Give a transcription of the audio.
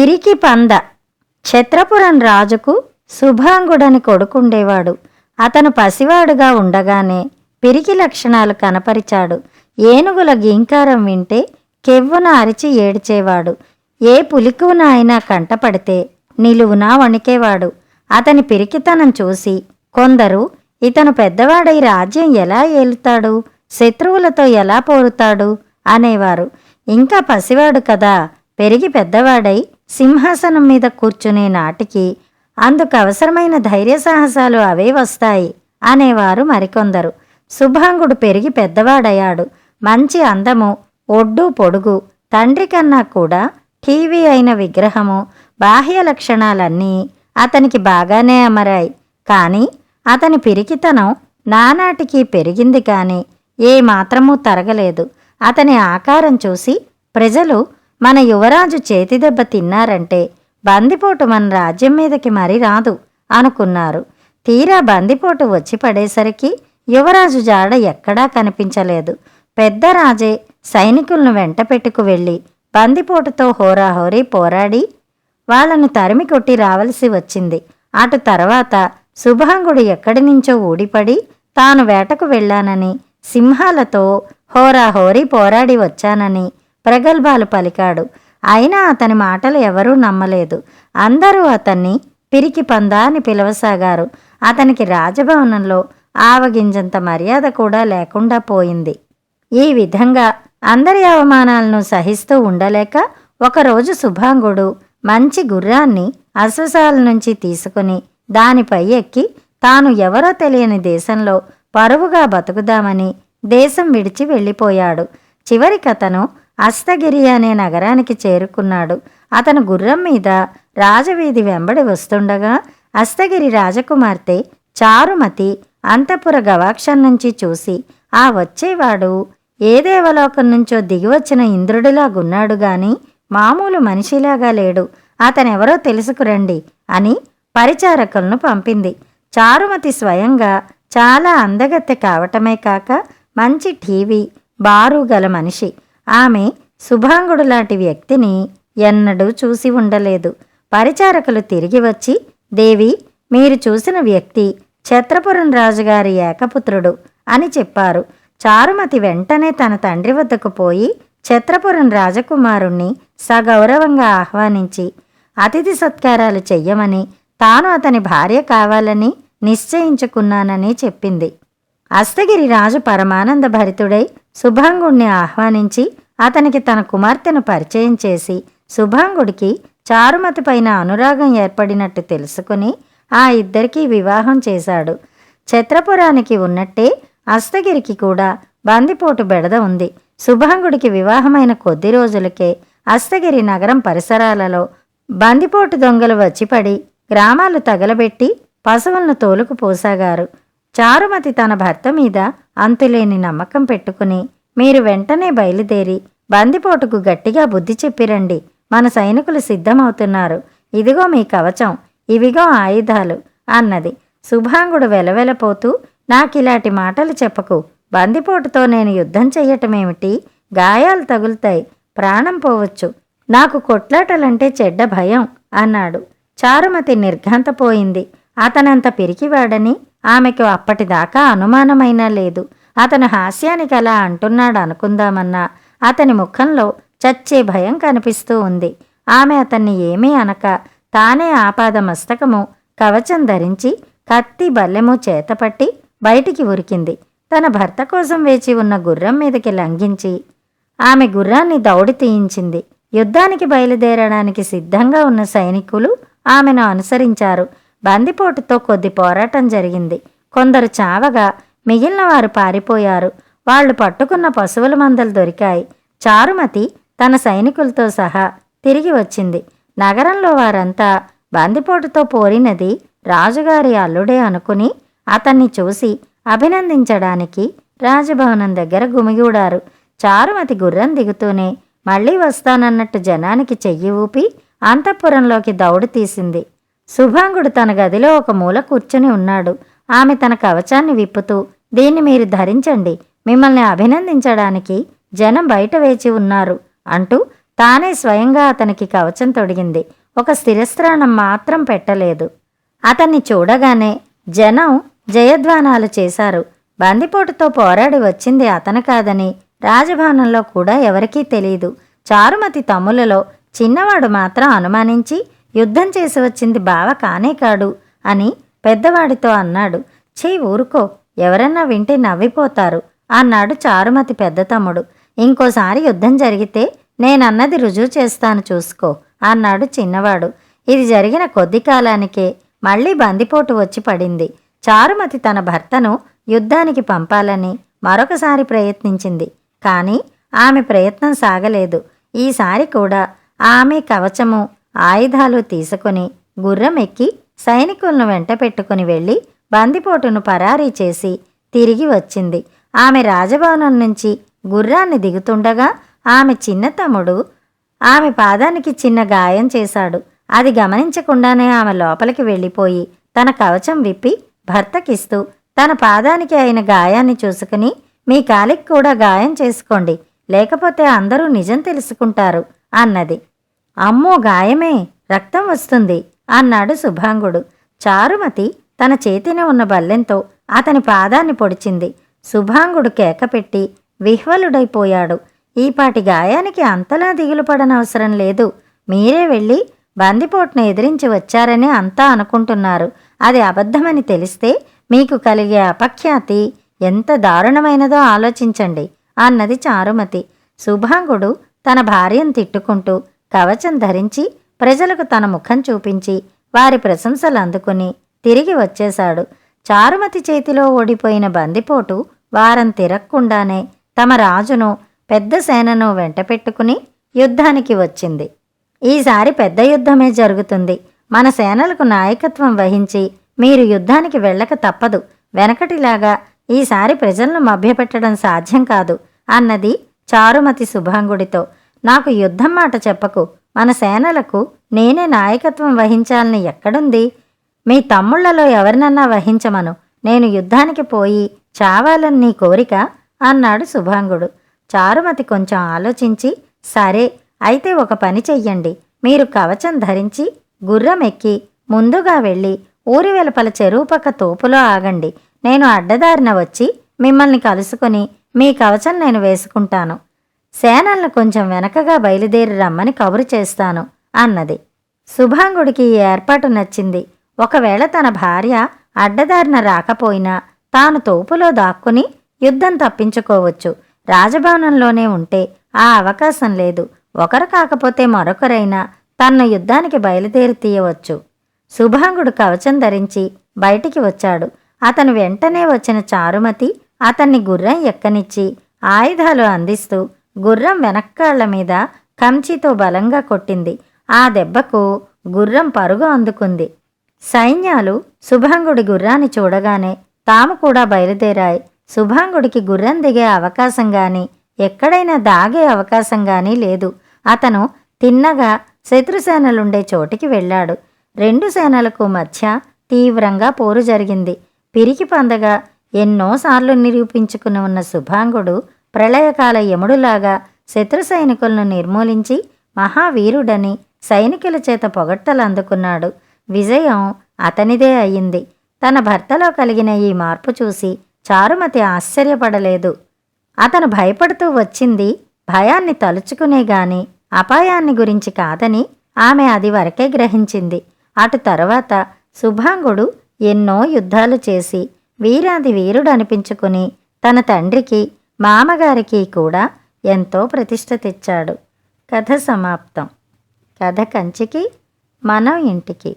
పిరికి పంద. క్షత్రపురం రాజుకు శుభాంగుడని కొడుకుండేవాడు. అతను పసివాడుగా ఉండగానే పిరికి లక్షణాలు కనపరిచాడు. ఏనుగుల గీంకారం వింటే కెవ్వున అరిచి ఏడ్చేవాడు. ఏ పులికున అయినా కంటపడితే నిలువునా వణికేవాడు. అతని పిరికితనం చూసి కొందరు ఇతను పెద్దవాడై రాజ్యం ఎలా ఏలుతాడు, శత్రువులతో ఎలా పోరుతాడు అనేవారు. ఇంకా పసివాడు కదా, పెరిగి పెద్దవాడై సింహాసనం మీద కూర్చునే నాటికి అందుకు అవసరమైన ధైర్య సాహసాలు అవే వస్తాయి అనేవారు మరికొందరు. శుభాంగుడు పెరిగి పెద్దవాడయ్యాడు. మంచి అందము, ఒడ్డు పొడుగు, తండ్రి కన్నా కూడా టీవీ అయిన విగ్రహము, బాహ్య లక్షణాలన్నీ అతనికి బాగానే అమరాయి. కానీ అతని పిరికితనం నానాటికి పెరిగింది కానీ ఏమాత్రమూ తరగలేదు. అతని ఆకారం చూసి ప్రజలు మన యువరాజు చేతిదెబ్బ తిన్నారంటే బందిపోటు మన రాజ్యం మీదకి మరి రాదు అనుకున్నారు. తీరా బందిపోటు వచ్చి పడేసరికి యువరాజు జాడ ఎక్కడా కనిపించలేదు. పెద్ద రాజే సైనికులను వెంట పెట్టుకు వెళ్ళి బందిపోటుతో హోరాహోరీ పోరాడి వాళ్లను తరిమి కొట్టి రావలసి వచ్చింది. అటు తర్వాత శుభాంగుడు ఎక్కడి నుంచో ఊడిపడి తాను వేటకు వెళ్ళానని, సింహాలతో హోరాహోరీ పోరాడి వచ్చానని ప్రగల్భాలు పలికాడు. అయినా అతని మాటలు ఎవరూ నమ్మలేదు. అందరూ అతన్ని పిరికి పందా అని పిలవసాగారు. అతనికి రాజభవనంలో ఆవగింజంత మర్యాద కూడా లేకుండా పోయింది. ఈ విధంగా అందరి అవమానాలను సహిస్తూ ఉండలేక ఒకరోజు శుభాంగుడు మంచి గుర్రాన్ని అశ్వశాల నుంచి తీసుకుని దానిపై ఎక్కి తాను ఎవరో తెలియని దేశంలో పరువుగా బతుకుదామని దేశం విడిచి వెళ్ళిపోయాడు. చివరికతను అస్తగిరి అనే నగరానికి చేరుకున్నాడు. అతను గుర్రం మీద రాజవీధి వెంబడి వస్తుండగా అస్తగిరి రాజకుమార్తె చారుమతి అంతఃపుర గవాక్షం నుంచి చూసి ఆ వచ్చేవాడు ఏ దేవలోకం నుంచో దిగివచ్చిన ఇంద్రుడిలాగున్నాడు గాని మామూలు మనిషిలాగా లేడు, అతనెవరో తెలుసుకురండి అని పరిచారకులను పంపింది. చారుమతి స్వయంగా చాలా అందగత్తె కావటమే కాక మంచి టీవీ బారు గల మనిషి. ఆమె శుభాంగుడు లాంటి వ్యక్తిని ఎన్నడూ చూసి ఉండలేదు. పరిచారకులు తిరిగి వచ్చి, దేవి, మీరు చూసిన వ్యక్తి ఛత్రపురం రాజుగారి ఏకపుత్రుడు అని చెప్పారు. చారుమతి వెంటనే తన తండ్రి వద్దకు పోయి ఛత్రపురం రాజకుమారుణ్ణి సగౌరవంగా ఆహ్వానించి అతిథి సత్కారాలు చెయ్యమని, తాను అతని భార్య కావాలని నిశ్చయించుకున్నానని చెప్పింది. అస్తగిరి రాజు పరమానంద భరితుడై శుభాంగుణ్ణి ఆహ్వానించి అతనికి తన కుమార్తెను పరిచయం చేసి శుభాంగుడికి చారుమతి పైన అనురాగం ఏర్పడినట్టు తెలుసుకుని ఆ ఇద్దరికీ వివాహం చేశాడు. ఛత్రపురానికి ఉన్నట్టే అస్తగిరికి కూడా బందిపోటు బెడద ఉంది. శుభాంగుడికి వివాహమైన కొద్ది రోజులకే అస్తగిరి నగరం పరిసరాలలో బందిపోటు దొంగలు వచ్చిపడి గ్రామాలు తగలబెట్టి పశువులను తోలుకుపోసాగారు. చారుమతి తన భర్త మీద అంతులేని నమ్మకం పెట్టుకుని, మీరు వెంటనే బయలుదేరి బందిపోటుకు గట్టిగా బుద్ధి చెప్పిరండి, మన సైనికులు సిద్ధమవుతున్నారు, ఇదిగో మీ కవచం, ఇవిగో ఆయుధాలు అన్నది. శుభాంగుడు వెలవెలపోతూ, నాకిలాంటి మాటలు చెప్పకు, బందిపోటుతో నేను యుద్ధం చెయ్యటమేమిటి, గాయాలు తగులుతాయి, ప్రాణం పోవచ్చు, నాకు కొట్లాటలంటే చెడ్డ భయం అన్నాడు. చారుమతి నిర్ఘాంతపోయింది. అతనంత పిరికివాడని ఆమెకు అప్పటిదాకా అనుమానమైనా లేదు. అతను హాస్యానికి అలా అంటున్నాడు అనుకుందామన్నా అతని ముఖంలో చచ్చే భయం కనిపిస్తూ ఉంది. ఆమె అతన్ని ఏమీ అనక తానే ఆపాద మస్తకము కవచం ధరించి కత్తి బల్లెము చేతపట్టి బయటికి ఉరికింది. తన భర్త కోసం వేచి ఉన్న గుర్రం మీదకి లంఘించి ఆమె గుర్రాన్ని దౌడి తీయించింది. యుద్ధానికి బయలుదేరడానికి సిద్ధంగా ఉన్న సైనికులు ఆమెను అనుసరించారు. బందిపోటుతో కొద్ది పోరాటం జరిగింది. కొందరు చావగా మిగిలిన వారు పారిపోయారు. వాళ్లు పట్టుకున్న పశువుల మందలు దొరికాయి. చారుమతి తన సైనికులతో సహా తిరిగి వచ్చింది. నగరంలో వారంతా బందిపోటుతో పోరినది రాజుగారి అల్లుడే అనుకుని అతన్ని చూసి అభినందించడానికి రాజభవనం దగ్గర గుమిగూడారు. చారుమతి గుర్రం దిగుతూనే మళ్లీ వస్తానన్నట్టు జనానికి చెయ్యి ఊపి అంతఃపురంలోకి దౌడు తీసింది. శుభాంగుడు తన గదిలో ఒక మూల కూర్చుని ఉన్నాడు. ఆమె తన కవచాన్ని విప్పుతూ, దీన్ని మీరు ధరించండి, మిమ్మల్ని అభినందించడానికి జనం బయట వేచి ఉన్నారు అంటూ తానే స్వయంగా అతనికి కవచం తొడిగింది. ఒక స్థిరస్త్రాణం మాత్రం పెట్టలేదు. అతన్ని చూడగానే జనం జయధ్వానాలు చేశారు. బందిపోటుతో పోరాడి వచ్చింది అతను కాదని రాజభవనంలో కూడా ఎవరికీ తెలీదు. చారుమతి తమ్ములలో చిన్నవాడు మాత్రం అనుమానించి యుద్ధం చేసి వచ్చింది బావ కానే కాడు అని పెద్దవాడితో అన్నాడు. ఛీ ఊరుకో, ఎవరన్నా వింటే నవ్విపోతారు అన్నాడు చారుమతి పెద్ద తమ్ముడు. ఇంకోసారి యుద్ధం జరిగితే నేనన్నది రుజువు చేస్తాను చూసుకో అన్నాడు చిన్నవాడు. ఇది జరిగిన కొద్ది కాలానికే మళ్లీ బందిపోటు వచ్చి పడింది. చారుమతి తన భర్తను యుద్ధానికి పంపాలని మరొకసారి ప్రయత్నించింది. కానీ ఆమె ప్రయత్నం సాగలేదు. ఈసారి కూడా ఆమె కవచము ఆయుధాలు తీసుకుని గుర్రం ఎక్కి సైనికులను వెంట పెట్టుకుని వెళ్ళి బందిపోటును పరారీ చేసి తిరిగి వచ్చింది. ఆమె రాజభవనం నుంచి గుర్రాన్ని దిగుతుండగా ఆమె చిన్న తమ్ముడు ఆమె పాదానికి చిన్న గాయం చేశాడు. అది గమనించకుండానే ఆమె లోపలికి వెళ్ళిపోయి తన కవచం విప్పి భర్తకిస్తూ తన పాదానికి అయిన గాయాన్ని చూసుకుని, మీ కాలికి కూడా గాయం చేసుకోండి, లేకపోతే అందరూ నిజం తెలుసుకుంటారు అన్నది. అమ్మో గాయమే, రక్తం వస్తుంది అన్నాడు శుభాంగుడు. చారుమతి తన చేతిన ఉన్న బల్లెంతో అతని పాదాన్ని పొడిచింది. శుభాంగుడు కేకపెట్టి విహ్వలుడైపోయాడు. ఈపాటి గాయానికి అంతలా దిగులు పడనవసరం లేదు. మీరే వెళ్ళి బందిపోటును ఎదిరించి వచ్చారని అంతా అనుకుంటున్నారు. అది అబద్ధమని తెలిస్తే మీకు కలిగే అపఖ్యాతి ఎంత దారుణమైనదో ఆలోచించండి అన్నది చారుమతి. శుభాంగుడు తన భార్యను తిట్టుకుంటూ కవచం ధరించి ప్రజలకు తన ముఖం చూపించి వారి ప్రశంసలు అందుకుని తిరిగి వచ్చేశాడు. చారుమతి చేతిలో ఓడిపోయిన బందిపోటు వారం తిరక్కుండానే తమ రాజును పెద్ద సేనను వెంటపెట్టుకుని యుద్ధానికి వచ్చింది. ఈసారి పెద్ద యుద్ధమే జరుగుతుంది. మన సేనలకు నాయకత్వం వహించి మీరు యుద్ధానికి వెళ్ళక తప్పదు. వెనకటిలాగా ఈసారి ప్రజలను మభ్యపెట్టడం సాధ్యం కాదు అన్నది చారుమతి శుభాంగుడితో. నాకు యుద్ధం మాట చెప్పకు. మన సేనలకు నేనే నాయకత్వం వహించాలని ఎక్కడుంది? మీ తమ్ముళ్లలో ఎవరినన్నా వహించమను. నేను యుద్ధానికి పోయి చావాలని నీ కోరిక అన్నాడు శుభాంగుడు. చారుమతి కొంచెం ఆలోచించి, సరే అయితే ఒక పని చెయ్యండి. మీరు కవచం ధరించి గుర్రం ఎక్కి ముందుగా వెళ్ళి ఊరి వెలుపల చెరువు పక్క తోపులో ఆగండి. నేను అడ్డదారిన వచ్చి మిమ్మల్ని కలుసుకుని మీ కవచం నేను వేసుకుంటాను. సేనలను కొంచెం వెనకగా బయలుదేరి రమ్మని కబురు చేస్తాను అన్నది. శుభాంగుడికి ఈ ఏర్పాటు నచ్చింది. ఒకవేళ తన భార్య అడ్డదారిన రాకపోయినా తాను తోపులో దాక్కుని యుద్ధం తప్పించుకోవచ్చు. రాజభవనంలోనే ఉంటే ఆ అవకాశం లేదు. ఒకరు కాకపోతే మరొకరైనా తన్ను యుద్ధానికి బయలుదేరి తీయవచ్చు. శుభాంగుడు కవచం ధరించి బయటికి వచ్చాడు. అతను వెంటనే వచ్చిన చారుమతి అతన్ని గుర్రం ఎక్కనిచ్చి ఆయుధాలు అందిస్తూ గుర్రం వెనక్కాళ్ల మీద కంచితో బలంగా కొట్టింది. ఆ దెబ్బకు గుర్రం పరుగు అందుకుంది. సైన్యాలు శుభాంగుడి గుర్రాన్ని చూడగానే తాము కూడా బయలుదేరాయి. శుభాంగుడికి గుర్రం దిగే అవకాశం గాని ఎక్కడైనా దాగే అవకాశం గానీ లేదు. అతను తిన్నగా శత్రుసేనలుండే చోటికి వెళ్ళాడు. రెండు సేనలకు మధ్య తీవ్రంగా పోరు జరిగింది. పిరికి పందగా ఎన్నోసార్లు నిరూపించుకుని ఉన్న శుభాంగుడు ప్రళయకాల యముడులాగా శత్రు సైనికులను నిర్మూలించి మహావీరుడని సైనికుల చేత పొగడ్తలు అందుకున్నాడు. విజయం అతనిదే అయింది. తన భర్తలో కలిగిన ఈ మార్పు చూసి చారుమతి ఆశ్చర్యపడలేదు. అతను భయపడుతూ వచ్చింది భయాన్ని తలుచుకునే గాని అపాయాన్ని గురించి కాదని ఆమె అది వరకే గ్రహించింది. అటు తరువాత శుభాంగుడు ఎన్నో యుద్ధాలు చేసి వీరాది వీరుడు అనిపించుకుని తన తండ్రికి మామగారికి కూడా ఎంతో ప్రతిష్ఠ తెచ్చాడు. కథ సమాప్తం. కథ కంచికి, మనం ఇంటికి.